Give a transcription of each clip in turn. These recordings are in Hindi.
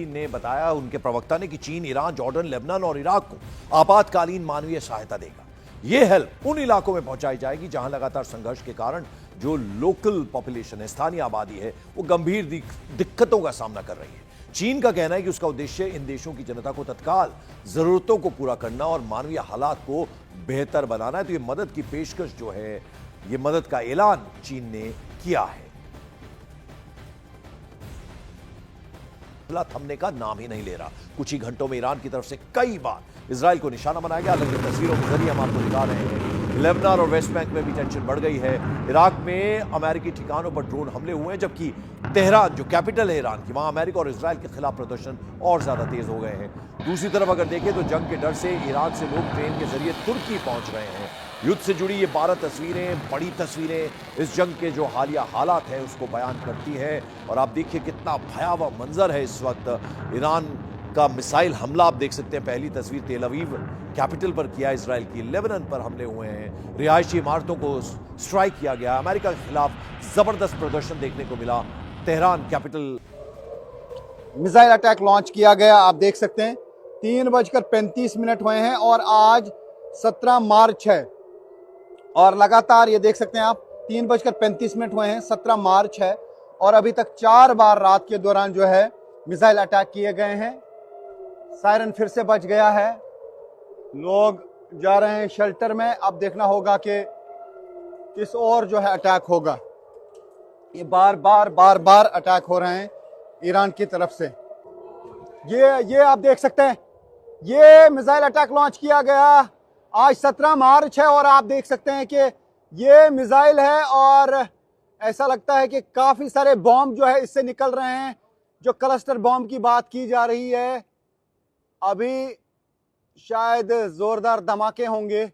ने बताया, उनके प्रवक्ता ने, कि चीन ईरान, जॉर्डन, लेबनान और इराक को आपातकालीन मानवीय सहायता देगा। यह हेल्प उन इलाकों में पहुंचाई जाएगी जहां लगातार संघर्ष के कारण जो लोकल पॉपुलेशन है, स्थानीय आबादी है, वो गंभीर दिक्कतों का सामना कर रही है। चीन का कहना है कि उसका उद्देश्य इन देशों की जनता को तत्काल जरूरतों को पूरा करना और मानवीय हालात को बेहतर बनाना है। तो ये मदद की पेशकश जो है, ये मदद का ऐलान चीन ने किया है। थमने का नाम ही नहीं ले रहा। कुछ ही घंटों में ईरान की तरफ से कई बार इजराइल को निशाना बनाया गया। अलग अलग तस्वीरों के जरिए हम आपको दिखा रहे हैं। लेबनान और वेस्ट बैंक में भी टेंशन बढ़ गई है। इराक में अमेरिकी ठिकानों पर ड्रोन हमले हुए हैं, जबकि तेहरान जो कैपिटल है ईरान की, वहां अमेरिका और इजराइल के खिलाफ प्रदर्शन और ज्यादा तेज हो गए हैं। दूसरी तरफ अगर देखें तो जंग के डर से इराक से लोग ट्रेन के जरिए तुर्की पहुंच रहे हैं। युद्ध से जुड़ी ये 12 तस्वीरें, बड़ी तस्वीरें इस जंग के जो हालिया हालात हैं उसको बयान करती है। और आप देखिए कितना भयावह मंजर है इस वक्त। ईरान का मिसाइल हमला आप देख सकते हैं। पहली तस्वीर तेल अवीव कैपिटल पर किया इजराइल की। लेबनान पर हमले हुए हैं, रिहायशी इमारतों को स्ट्राइक किया गया। अमेरिका के खिलाफ जबरदस्त प्रदर्शन देखने को मिला। Tehran capital missile attack launch किया गया। आप देख सकते हैं 3:35 हुए हैं और आज 17 मार्च है। और लगातार ये देख सकते हैं आप 3:35 हुए हैं, 17 मार्च है और अभी तक 4 बार रात के दौरान जो है मिसाइल अटैक किए गए हैं। सायरन फिर से बज गया है, लोग जा रहे हैं शेल्टर में। अब देखना होगा कि किस और जो है अटैक होगा। ये बार बार अटैक हो रहे हैं ईरान की तरफ से। ये आप देख सकते हैं, ये मिसाइल अटैक लॉन्च किया गया आज 17 मार्च है और आप देख सकते हैं कि ये मिसाइल है और ऐसा लगता है कि काफी सारे बॉम्ब जो है इससे निकल रहे हैं। जो क्लस्टर बॉम्ब की बात की जा रही है, अभी शायद जोरदार धमाके होंगे।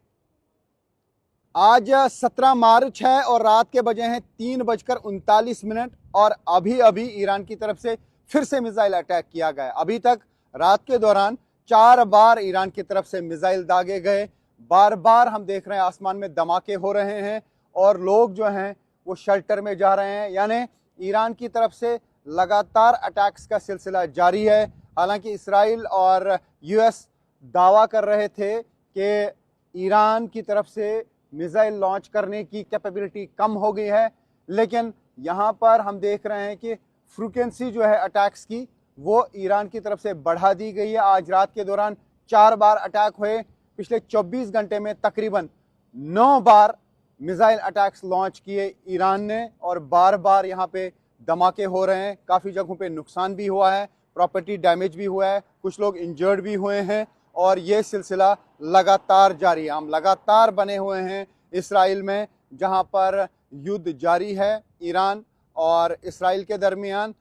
आज 17 मार्च है और रात के बजे हैं 3:39 और अभी ईरान की तरफ से फिर से मिसाइल अटैक किया गया। अभी तक रात के दौरान 4 बार ईरान की तरफ से मिसाइल दागे गए। बार हम देख रहे हैं आसमान में धमाके हो रहे हैं और लोग जो हैं वो शेल्टर में जा रहे हैं। यानी ईरान की तरफ से लगातार अटैक्स का सिलसिला जारी है। हालांकि इस्राइल और यूएस दावा कर रहे थे कि ईरान की तरफ से मिसाइल लॉन्च करने की कैपेबिलिटी कम हो गई है, लेकिन यहाँ पर हम देख रहे हैं कि फ्रीक्वेंसी जो है अटैक्स की वो ईरान की तरफ से बढ़ा दी गई है। आज रात के दौरान 4 बार अटैक हुए। पिछले 24 घंटे में तकरीबन 9 बार मिसाइल अटैक्स लॉन्च किए ईरान ने और बार यहाँ पे धमाके हो रहे हैं। काफ़ी जगहों पे नुकसान भी हुआ है, प्रॉपर्टी डैमेज भी हुआ है, कुछ लोग इंजर्ड भी हुए हैं और ये सिलसिला लगातार जारी है। हम लगातार बने हुए हैं इस्राइल में, जहां पर युद्ध जारी है ईरान और इस्राइल के दरमियान।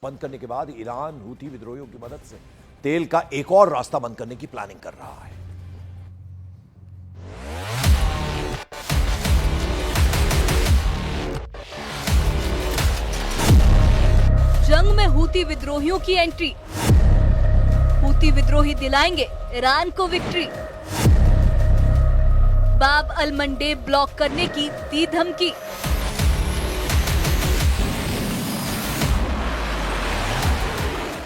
बंद करने के बाद ईरान हूथी विद्रोहियों की मदद से तेल का एक और रास्ता बंद करने की प्लानिंग कर रहा है। जंग में हूती विद्रोहियों की एंट्री। हूती विद्रोही दिलाएंगे ईरान को विक्ट्री। बाब अल मंडेब ब्लॉक करने की दी धमकी।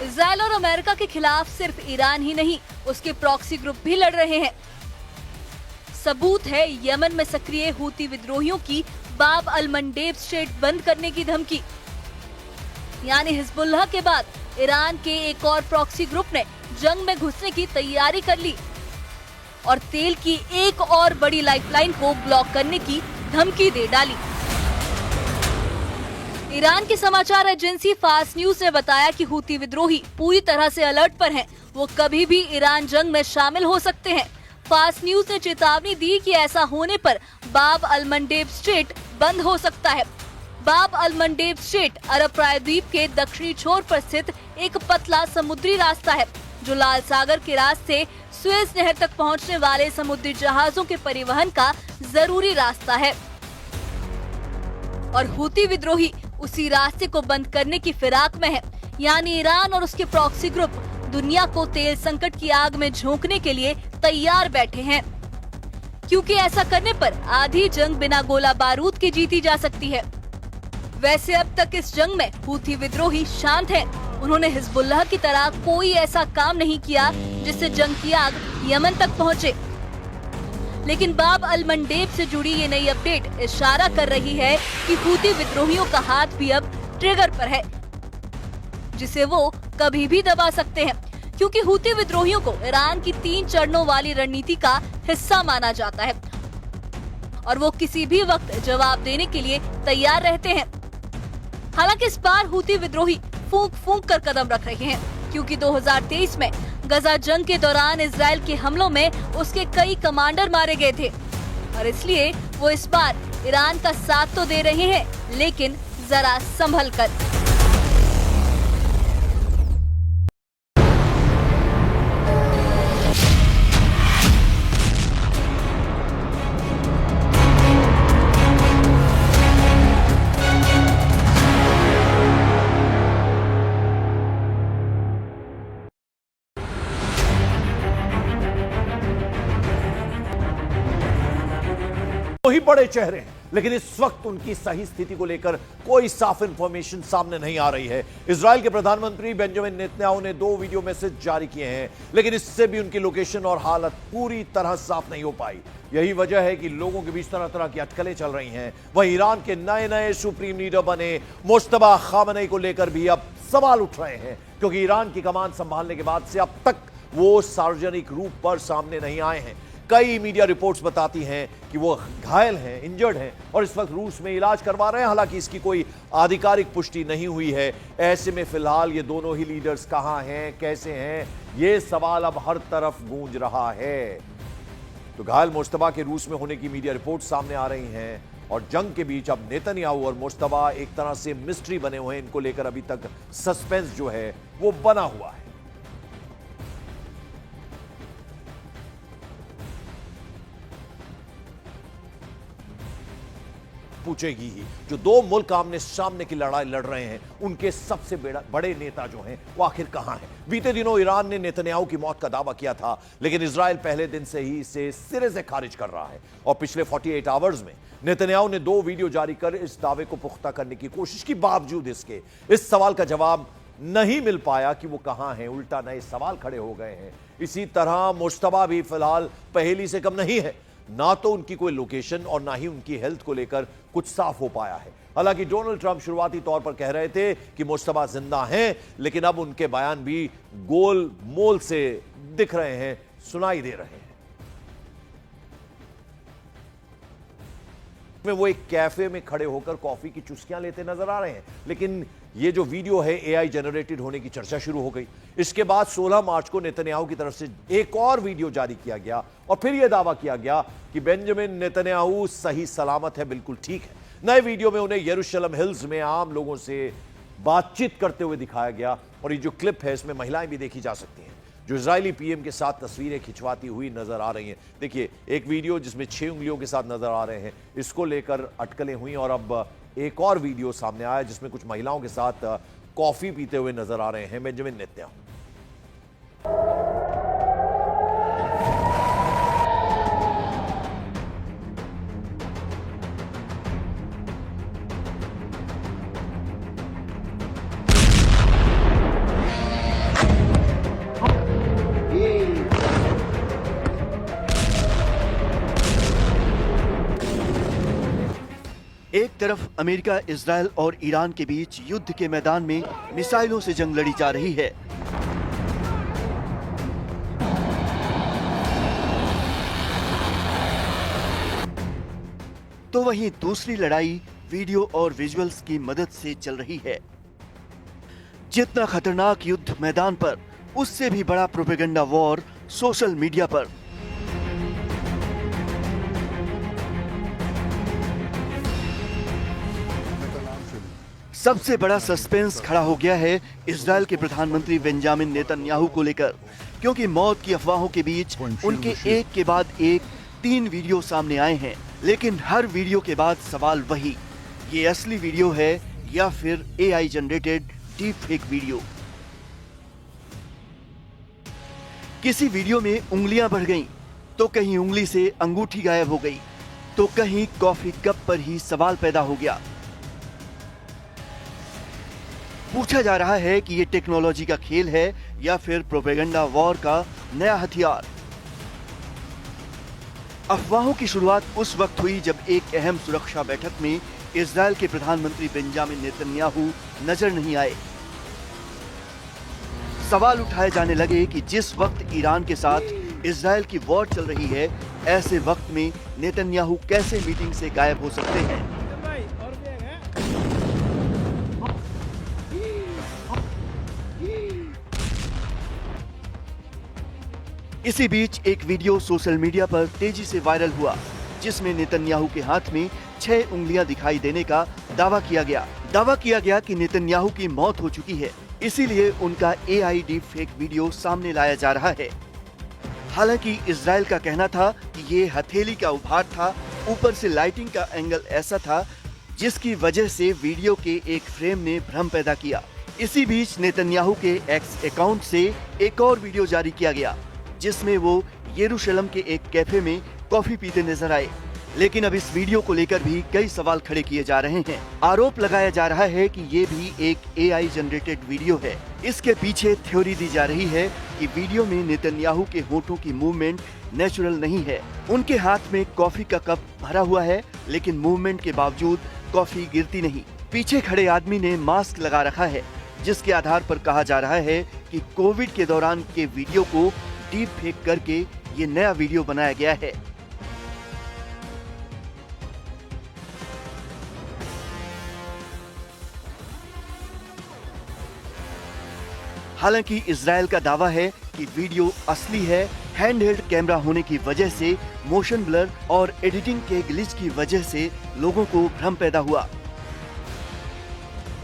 इजराइल और अमेरिका के खिलाफ सिर्फ ईरान ही नहीं, उसके प्रॉक्सी ग्रुप भी लड़ रहे हैं। सबूत है यमन में सक्रिय हूती विद्रोहियों की बाब अल मंडेब स्ट्रेट बंद करने की धमकी। यानी हिजबुल्लाह के बाद ईरान के एक और प्रॉक्सी ग्रुप ने जंग में घुसने की तैयारी कर ली और तेल की एक और बड़ी लाइफलाइन को ब्लॉक करने की धमकी दे डाली। ईरान की समाचार एजेंसी फास्ट न्यूज ने बताया कि हूती विद्रोही पूरी तरह से अलर्ट पर हैं। वो कभी भी ईरान जंग में शामिल हो सकते हैं। फास्ट न्यूज ने चेतावनी दी कि ऐसा होने पर बाब अल मंडेब स्ट्रेट बंद हो सकता है। बाब अल मंडेब स्ट्रेट अरब प्रायद्वीप के दक्षिणी छोर पर स्थित एक पतला समुद्री रास्ता है जो लाल सागर के रास्ते सुएज नहर तक पहुंचने वाले समुद्री जहाजों के परिवहन का जरूरी रास्ता है और हूती विद्रोही उसी रास्ते को बंद करने की फिराक में है। यानी ईरान और उसके प्रॉक्सी ग्रुप दुनिया को तेल संकट की आग में झोंकने के लिए तैयार बैठे हैं, क्योंकि ऐसा करने पर आधी जंग बिना गोला बारूद के जीती जा सकती है। वैसे अब तक इस जंग में हूथी विद्रोही शांत हैं। उन्होंने हिजबुल्लाह की तरह कोई ऐसा काम नहीं किया जिससे जंग की आग यमन तक पहुंचे। लेकिन बाब अल मंडेब से जुड़ी ये नई अपडेट इशारा कर रही है कि हूती विद्रोहियों का हाथ भी अब ट्रिगर पर है, जिसे वो कभी भी दबा सकते हैं, क्योंकि हूती विद्रोहियों को ईरान की 3 चरणों वाली रणनीति का हिस्सा माना जाता है और वो किसी भी वक्त जवाब देने के लिए तैयार रहते हैं। हालांकि इस बार हूती विद्रोही फूंक फूंक कर कदम रख रहे हैं, क्योंकि 2023 में गजा जंग के दौरान इजराइल के हमलों में उसके कई कमांडर मारे गए थे और इसलिए वो इस बार ईरान का साथ तो दे रहे हैं, लेकिन जरा संभल कर। तो ही बड़े चेहरे हैं, लेकिन इस वक्त उनकी सही स्थिति को लेकर कोई साफ इंफॉर्मेशन सामने नहीं आ रही है। इजराइल के प्रधानमंत्री बेंजामिन नेतन्याहू ने 2 वीडियो मैसेज जारी किए हैं, लेकिन इससे भी उनकी लोकेशन और हालत पूरी तरह साफ नहीं हो पाई। यही वजह है कि लोगों के बीच तरह तरह की अटकलें चल रही हैं। वहीं ईरान के नए नए सुप्रीम लीडर बने मुश्तबा खामनेई को लेकर भी अब सवाल उठ रहे हैं, क्योंकि ईरान की कमान संभालने के बाद से अब तक वो सार्वजनिक रूप पर सामने नहीं आए हैं। कई मीडिया रिपोर्ट्स बताती हैं कि वो घायल हैं, इंजर्ड हैं और इस वक्त रूस में इलाज करवा रहे हैं। हालांकि इसकी कोई आधिकारिक पुष्टि नहीं हुई है। ऐसे में फिलहाल ये दोनों ही लीडर्स कहां हैं, कैसे हैं, ये सवाल अब हर तरफ गूंज रहा है। तो घायल मुश्तबा के रूस में होने की मीडिया रिपोर्ट सामने आ रही हैं और जंग के बीच अब नेतन्याहू और मुश्तबा एक तरह से मिस्ट्री बने हुए हैं। इनको लेकर अभी तक सस्पेंस जो है वो बना हुआ है। पूछेगी ही, जो 2 मुल्क आमने सामने की लड़ाई लड़ रहे हैं, उनके सबसे बड़े नेता जो हैं वो आखिर कहां हैं। बीते दिनों ईरान ने नेतन्याहू की मौत का दावा किया था, लेकिन इजराइल पहले दिन से ही इसे सिरे से खारिज कर रहा है और पिछले 48 आवर्स में नेतन्याहू ने 2 वीडियो जारी कर इस दावे को पुख्ता करने की कोशिश की। बावजूद इसके इस सवाल का जवाब नहीं मिल पाया कि वो कहां हैं, उल्टा नए सवाल खड़े हो गए हैं। इसी तरह मुश्तबा भी फिलहाल पहेली से कम नहीं है। ना तो उनकी कोई लोकेशन और ना ही उनकी हेल्थ को लेकर कुछ साफ हो पाया है। हालांकि डोनाल्ड ट्रंप शुरुआती तौर पर कह रहे थे कि मुश्तबा जिंदा हैं, लेकिन अब उनके बयान भी गोल मोल से दिख रहे हैं, सुनाई दे रहे हैं। में वो एक कैफे में खड़े होकर कॉफी की चुस्कियां लेते नजर आ रहे हैं, लेकिन ये जो वीडियो है एआई जनरेटेड होने की चर्चा शुरू हो गई। इसके बाद 16 मार्च को नेतन्याहू की तरफ से एक और वीडियो जारी किया गया और फिर यह दावा किया गया कि बेंजामिन नेतन्याहू सही सलामत है, बिल्कुल ठीक है। नए वीडियो में उन्हें यरूशलेम हिल्स में आम लोगों से बातचीत करते हुए दिखाया गया और ये जो क्लिप है इसमें महिलाएं भी देखी जा सकती हैं जो इजरायली पीएम के साथ तस्वीरें खिंचवाती हुई नजर आ रही हैं। देखिए, एक वीडियो जिसमें 6 उंगलियों के साथ नजर आ रहे हैं, इसको लेकर अटकलें हुई और अब एक और वीडियो सामने आया जिसमें कुछ महिलाओं के साथ कॉफी पीते हुए नजर आ रहे हैं बेंजामिन नेतन्याहू। एक तरफ अमेरिका, इजराइल और ईरान के बीच युद्ध के मैदान में मिसाइलों से जंग लड़ी जा रही है। तो वहीं दूसरी लड़ाई वीडियो और विजुअल्स की मदद से चल रही है। जितना खतरनाक युद्ध मैदान पर, उससे भी बड़ा प्रोपेगेंडा वॉर सोशल मीडिया पर। सबसे बड़ा सस्पेंस खड़ा हो गया है इजराइल के प्रधानमंत्री बेंजामिन नेतन्याहू को लेकर, क्योंकि मौत की अफवाहों के बीच उनके एक के बाद एक 3 वीडियो सामने आए हैं। लेकिन हर वीडियो के बाद सवाल वही, ये असली वीडियो है या फिर AI generated deep fake video. किसी वीडियो में उंगलियां बढ़ गईं, तो कहीं उंगली से अंगूठी गायब हो गई, तो कहीं कॉफी कप पर ही सवाल पैदा हो गया। पूछा जा रहा है कि ये टेक्नोलॉजी का खेल है या फिर प्रोपेगेंडा वॉर का नया हथियार। अफवाहों की शुरुआत उस वक्त हुई जब एक अहम सुरक्षा बैठक में इजरायल के प्रधानमंत्री बेंजामिन नेतन्याहू नजर नहीं आए। सवाल उठाए जाने लगे कि जिस वक्त ईरान के साथ इजरायल की वॉर चल रही है, ऐसे वक्त में नेतन्याहू कैसे मीटिंग से गायब हो सकते हैं। इसी बीच एक वीडियो सोशल मीडिया पर तेजी से वायरल हुआ, जिसमें नेतन्याहू के हाथ में 6 उंगलियां दिखाई देने का दावा किया गया कि नेतन्याहू की मौत हो चुकी है, इसीलिए उनका AI डीप फेक वीडियो सामने लाया जा रहा है। हालांकि इजराइल का कहना था कि ये हथेली का उभार था, ऊपर से लाइटिंग का एंगल ऐसा था जिसकी वजह से वीडियो के एक फ्रेम ने भ्रम पैदा किया। इसी बीच नेतन्याहू के एक्स अकाउंट से एक और वीडियो जारी किया गया, जिसमें वो यरूशलेम के एक कैफे में कॉफी पीते नजर आए। लेकिन अब इस वीडियो को लेकर भी कई सवाल खड़े किए जा रहे हैं। आरोप लगाया जा रहा है कि ये भी एक AI जनरेटेड वीडियो है। इसके पीछे थ्योरी दी जा रही है कि वीडियो में नेतन्याहू के होठों की मूवमेंट नेचुरल नहीं है। उनके हाथ में कॉफी का कप भरा हुआ है, लेकिन मूवमेंट के बावजूद कॉफी गिरती नहीं। पीछे खड़े आदमी ने मास्क लगा रखा है, जिसके आधार पर कहा जा रहा है कि कोविड के दौरान के वीडियो को डीप फेक करके ये नया वीडियो बनाया गया है। हालांकि इजरायल का दावा है कि वीडियो असली है। हैंडहेल्ड कैमरा होने की वजह से मोशन ब्लर और एडिटिंग के ग्लिच की वजह से लोगों को भ्रम पैदा हुआ।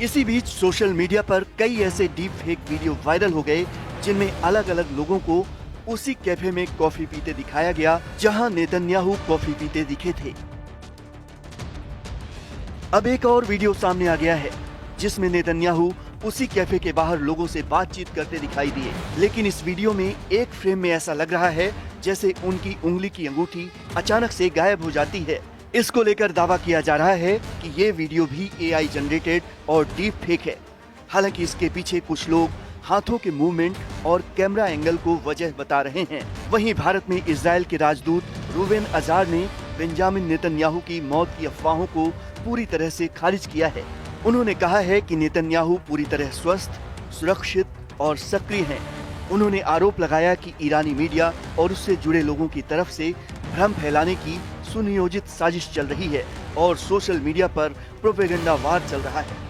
इसी बीच सोशल मीडिया पर कई ऐसे डीप फेक वीडियो वायरल हो गए, जिनमें अलग अलग लोगों को उसी कैफे में कॉफी पीते दिखाया गया जहां नेतन्याहू कॉफी पीते दिखे थे। अब एक और वीडियो सामने आ गया है, जिसमें नेतन्याहू उसी कैफे के बाहर लोगों से बातचीत करते दिखाई दिए। लेकिन इस वीडियो में एक फ्रेम में ऐसा लग रहा है जैसे उनकी उंगली की अंगूठी अचानक से गायब हो जाती है। इसको लेकर दावा किया जा रहा है कि ये वीडियो भी AI जनरेटेड और डीप फेक है। हालांकि इसके पीछे कुछ लोग हाथों के मूवमेंट और कैमरा एंगल को वजह बता रहे हैं। वहीं भारत में इजरायल के राजदूत रूबेन अजार ने बेंजामिन नेतन्याहू की मौत की अफवाहों को पूरी तरह से खारिज किया है। उन्होंने कहा है कि नेतन्याहू पूरी तरह स्वस्थ, सुरक्षित और सक्रिय हैं। उन्होंने आरोप लगाया कि ईरानी मीडिया और उससे जुड़े लोगों की तरफ से भ्रम फैलाने की सुनियोजित साजिश चल रही है और सोशल मीडिया पर प्रोपेगेंडा वार चल रहा है।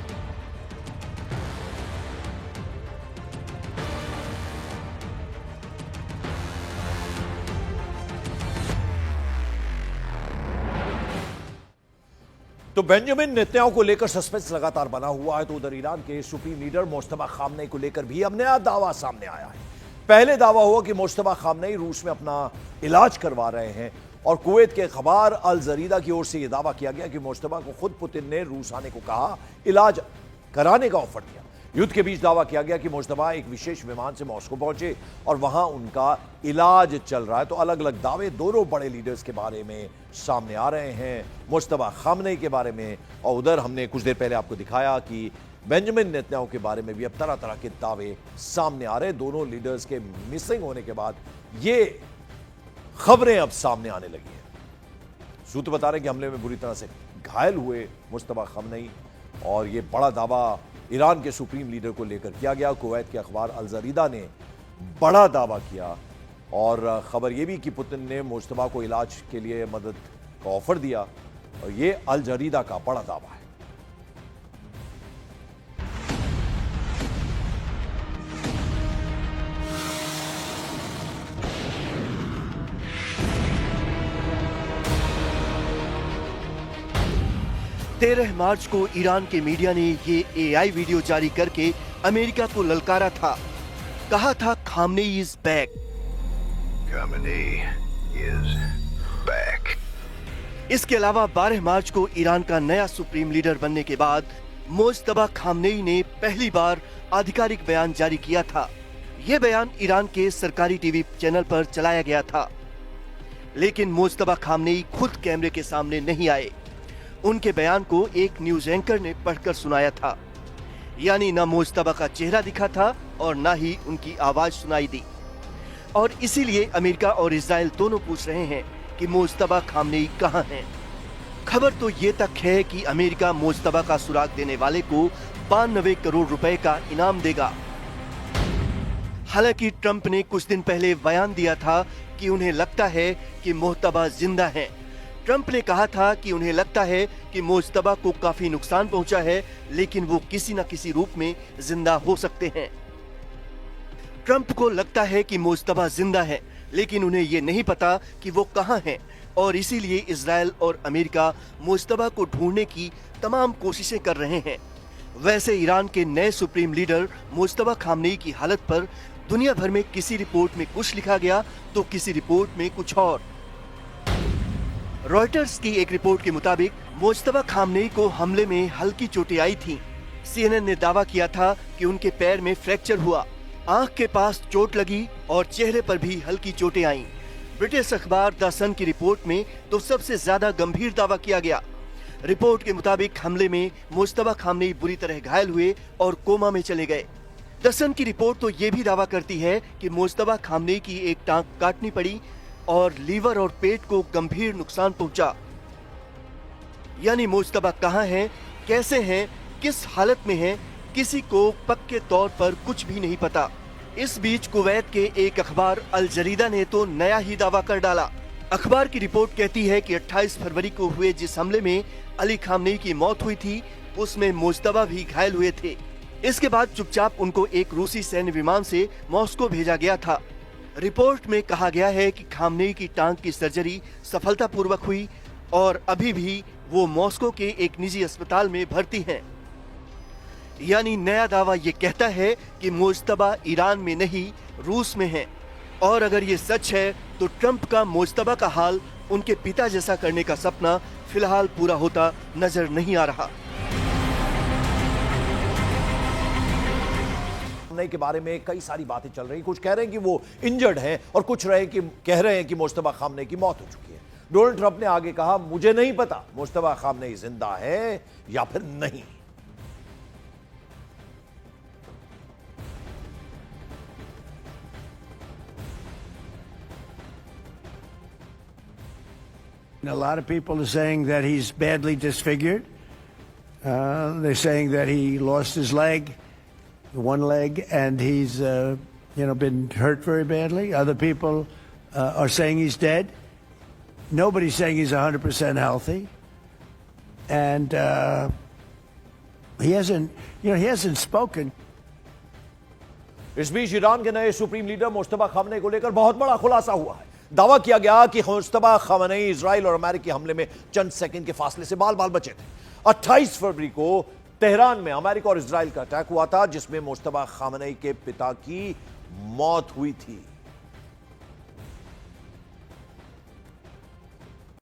तो बेंजामिन नेतन्याहू को लेकर सस्पेंस लगातार बना हुआ है, तो उधर ईरान के सुप्रीम लीडर मुज्तबा खामनेई को लेकर भी अब नया दावा सामने आया है। पहले दावा हुआ कि मुज्तबा खामनेई रूस में अपना इलाज करवा रहे हैं और कुवैत के अखबार अल जरीदा की ओर से यह दावा किया गया कि मुज्तबा को खुद पुतिन ने रूस आने को कहा, इलाज कराने का ऑफर दिया। युद्ध के बीच दावा किया गया कि मुज्तबा एक विशेष विमान से मॉस्को पहुंचे और वहां उनका इलाज चल रहा है। तो अलग अलग दावे दोनों बड़े लीडर्स के बारे में सामने आ रहे हैं, मुज्तबा खामनेई के बारे में, और उधर हमने कुछ देर पहले आपको दिखाया कि बेंजामिन नेतन्याहू के बारे में भी अब तरह तरह के दावे सामने आ रहे हैं। दोनों लीडर्स के मिसिंग होने के बाद ये खबरें अब सामने आने लगी हैं। सूत्र बता रहे हैं कि हमले में बुरी तरह से घायल हुए मुज्तबा खामनेई, और ये बड़ा दावा ईरान के सुप्रीम लीडर को लेकर किया गया। कुवैत के अखबार अल जरीदा ने बड़ा दावा किया और खबर यह भी कि पुतिन ने मुज्तबा को इलाज के लिए मदद का ऑफर दिया, और ये अल जरीदा का बड़ा दावा है। तेरह मार्च को ईरान के मीडिया ने ये AI वीडियो जारी करके अमेरिका को ललकारा था। कहा था Khamenei is back. Khamenei is back. इसके अलावा 12 मार्च को ईरान का नया सुप्रीम लीडर बनने के बाद मुज्तबा खामनेई ने पहली बार आधिकारिक बयान जारी किया था। यह बयान ईरान के सरकारी टीवी चैनल पर चलाया गया था, लेकिन मुज्तबा खामनेई खुद कैमरे के सामने नहीं आए। उनके बयान को एक न्यूज एंकर ने पढ़कर सुनाया था। यानी ना मुज्तबा का चेहरा दिखा था और ना ही उनकी आवाज सुनाई दी। और इसीलिए अमेरिका और इजराइल दोनों पूछ रहे हैं कि मुज्तबा खामनेई कहां हैं। खबर तो ये तक है कि अमेरिका मुज्तबा का सुराग देने वाले को 92 करोड़ रुपए का इनाम देगा। हालांकि ट्रंप ने कुछ दिन पहले बयान दिया था कि उन्हें लगता है कि मुज्तबा जिंदा है। ट्रंप ने कहा था कि उन्हें लगता है कि मुज्तबा को काफी नुकसान पहुंचा है, लेकिन वो किसी न किसी रूप में जिंदा हो सकते हैं। ट्रंप को लगता है कि मुज्तबा जिंदा है, लेकिन उन्हें ये नहीं पता कि वो कहां हैं, और इसीलिए इजराइल और अमेरिका मुज्तबा को ढूंढने की तमाम कोशिशें कर रहे हैं। वैसे ईरान के नए सुप्रीम लीडर मुज्तबा खामनेई की हालत पर दुनिया भर में किसी रिपोर्ट में कुछ लिखा गया तो किसी रिपोर्ट में कुछ और। रॉयटर्स की एक रिपोर्ट के मुताबिक मुज्तबा खामनेई को हमले में हल्की चोटें आई थी। CNN ने दावा किया था कि उनके पैर में फ्रैक्चर हुआ, आंख के पास चोट लगी और चेहरे पर भी हल्की चोटें आईं। ब्रिटिश अखबार द सन की रिपोर्ट में तो सबसे ज्यादा गंभीर दावा किया गया। रिपोर्ट के मुताबिक हमले में मुज्तबा खामनेई बुरी तरह घायल हुए और कोमा में चले गए। द सन की रिपोर्ट तो ये भी दावा करती है कि मुज्तबा खामनेई की एक टांग काटनी पड़ी और लीवर और पेट को गंभीर नुकसान पहुंचा। यानी मुज्तबा कहां हैं, कैसे हैं, किस हालत में हैं, किसी को पक्के तौर पर कुछ भी नहीं पता। इस बीच कुवैत के एक अखबार अल जरीदा ने तो नया ही दावा कर डाला। अखबार की रिपोर्ट कहती है कि 28 फरवरी को हुए जिस हमले में अली खामनेई की मौत हुई थी, उसमें मुज्तबा भी घायल हुए थे। इसके बाद चुपचाप उनको एक रूसी सैन्य विमान से मॉस्को भेजा गया था। रिपोर्ट में कहा गया है कि खामनेई की टांग की सर्जरी सफलतापूर्वक हुई और अभी भी वो मॉस्को के एक निजी अस्पताल में भर्ती हैं। यानी नया दावा ये कहता है कि मुज्तबा ईरान में नहीं, रूस में है। और अगर ये सच है तो ट्रंप का मुज्तबा का हाल उनके पिता जैसा करने का सपना फिलहाल पूरा होता नजर नहीं आ रहा। के बारे में कई सारी बातें चल रही, कुछ कह रहे हैं कि वो इंजर्ड है और कुछ कह रहे हैं कि मुज्तबा खामनेई की मौत हो चुकी है। डोनाल्ड ट्रंप ने आगे कहा, मुझे नहीं पता मुज्तबा खामनेई जिंदा है या फिर नहीं। A lot of people are saying that he's badly disfigured. They're saying that he lost his leg, one leg, and he's been hurt very badly. Other people are saying he's dead. Nobody's saying he's 100% healthy, and he hasn't spoken. इस बीच ईरान के नए सुप्रीम लीडर मुज्तबा खामनेई को लेकर बहुत बड़ा खुलासा हुआ है। दावा किया गया कि मुज्तबा खामनेई इजराइल और अमेरिकी हमले में चंद सेकंड के फासले से बाल बाल बचे थे। 28 फरवरी को तेहरान में अमेरिका और इजराइल का अटैक हुआ था, जिसमें मुज्तबा खामनेई के पिता की मौत हुई थी।